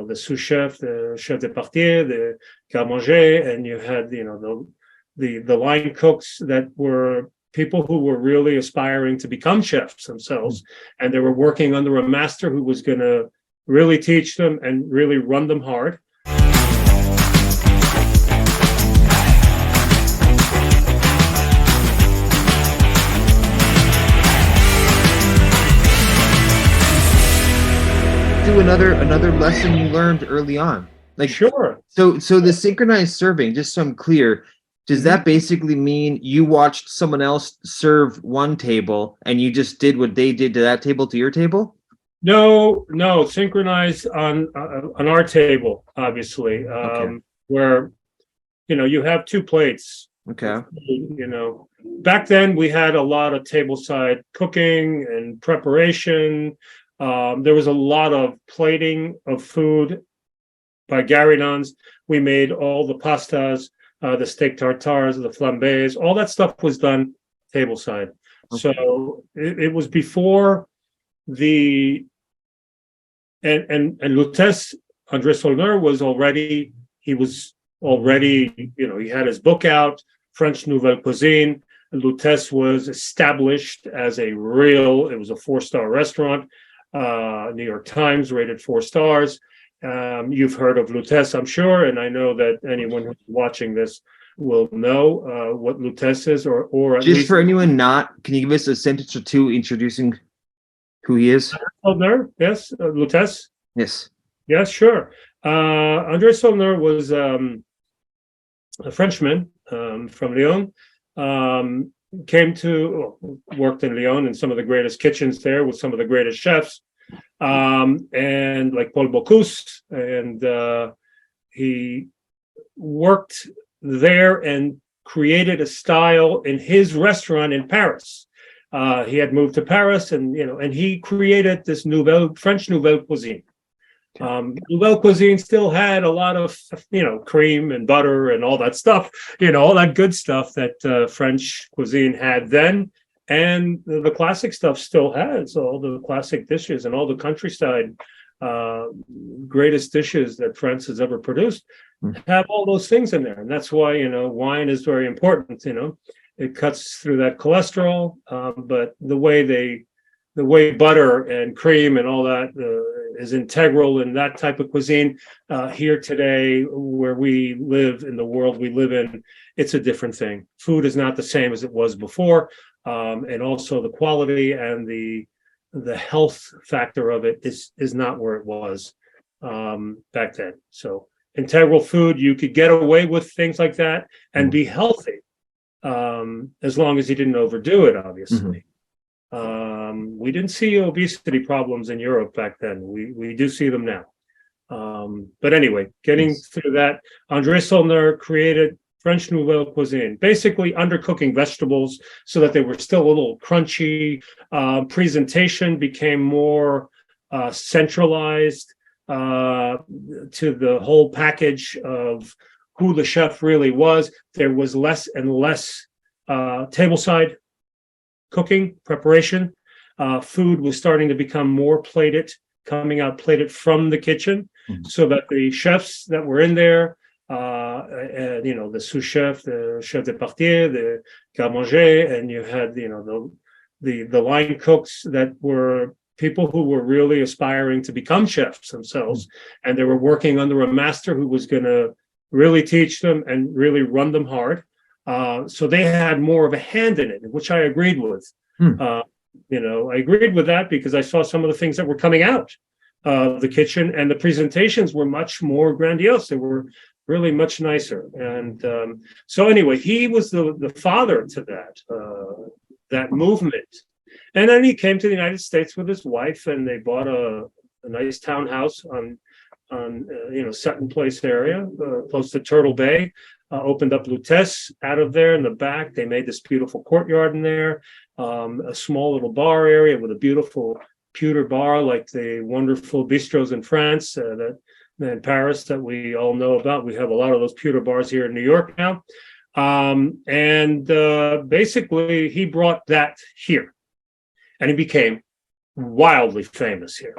the sous chef, the chef de partie, the garde-manger, and you had the line cooks that were people who were really aspiring to become chefs themselves, and they were working under a master who was going to really teach them and really run them hard. Do another lesson you learned early on, like sure. So the synchronized serving, just so I'm clear, does that basically mean you watched someone else serve one table and you just did what they did to that table to your table? No, synchronized on our table, obviously, where you have two plates. Okay. Back then we had a lot of tableside cooking and preparation. There was a lot of plating of food by Garinons. We made all the pastas, the steak tartares, the flambés, all that stuff was done tableside. Okay. So it was before and Lutèce, André Saulnier he had his book out, French Nouvelle Cuisine. Lutèce was established as it was a 4-star restaurant. New York Times rated 4 stars. You've heard of Lutèce, I'm sure, and I know that anyone who's watching this will know what Lutèce is, or at just least for anyone not. Can you give us a sentence or two introducing who he is? Saulnier, yes, Lutèce. Yes. Yes, sure. André Saulnier was a Frenchman from Lyon. Worked in Lyon in some of the greatest kitchens there with some of the greatest chefs, and like Paul Bocuse, and he worked there and created a style in his restaurant in Paris. He had moved to Paris, and he created this French Nouvelle Cuisine. Nouvelle Cuisine still had a lot of cream and butter and all that stuff, all that good stuff that French cuisine had then, and the classic stuff still has all the classic dishes and all the countryside greatest dishes that France has ever produced have all those things in there. And that's why wine is very important. It cuts through that cholesterol, but the way butter and cream and all that is integral in that type of cuisine. Here today, where we live, in the world we live in, it's a different thing. Food is not the same as it was before, and also the quality and the health factor of it is not where it was back then. So integral food, you could get away with things like that and be healthy, as long as you didn't overdo it, obviously. We didn't see obesity problems in Europe back then. We do see them now. But anyway, getting through that, André Saulnier created French Nouvelle Cuisine, basically undercooking vegetables so that they were still a little crunchy. Presentation became more centralized to the whole package of who the chef really was. There was less and less tableside cooking, preparation. Food was starting to become more plated, coming out plated from the kitchen, so that the chefs that were in there, the sous chef, the chef de partie, the garde-manger, and you had the line cooks that were people who were really aspiring to become chefs themselves, and they were working under a master who was going to really teach them and really run them hard. So they had more of a hand in it, which I agreed with. I agreed with that because I saw some of the things that were coming out of the kitchen, and the presentations were much more grandiose. They were really much nicer. And so anyway, he was the father to that movement. And then he came to the United States with his wife, and they bought a nice townhouse on Sutton Place area, close to Turtle Bay. Opened up Lutèce out of there in the back. They made this beautiful courtyard in there, a small little bar area with a beautiful pewter bar, like the wonderful bistros in France, in Paris, that we all know about. We have a lot of those pewter bars here in New York now. Basically, he brought that here, and he became wildly famous here.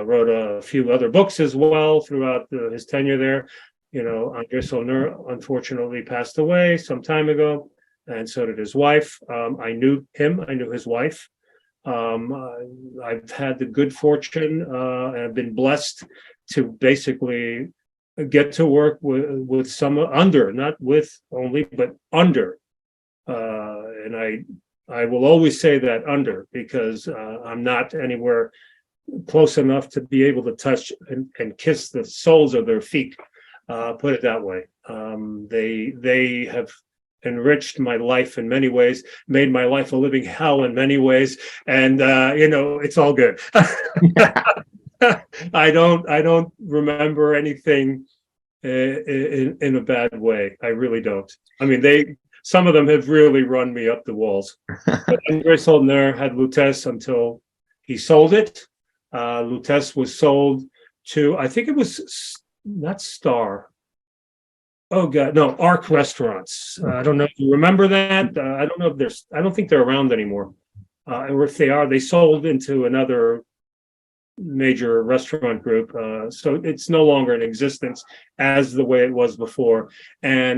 wrote a few other books as well throughout his tenure there. Andre Saulnier unfortunately passed away some time ago, and so did his wife. I knew him. I knew his wife. I've had the good fortune and I've been blessed to basically get to work with some under, not with only, but under. And I will always say that under, because I'm not anywhere close enough to be able to touch and kiss the soles of their feet. Put it that way. They have enriched my life in many ways, made my life a living hell in many ways, and it's all good. I don't remember anything in a bad way. I really don't. I mean, some of them have really run me up the walls. But Andre Saulnier had Lutèce until he sold it. Lutèce was sold to, I think it was not Star. Oh God, no, Arc Restaurants. I don't know if you remember that. I don't know if I don't think they're around anymore. Or if they are, they sold into another major restaurant group. So it's no longer in existence as the way it was before. And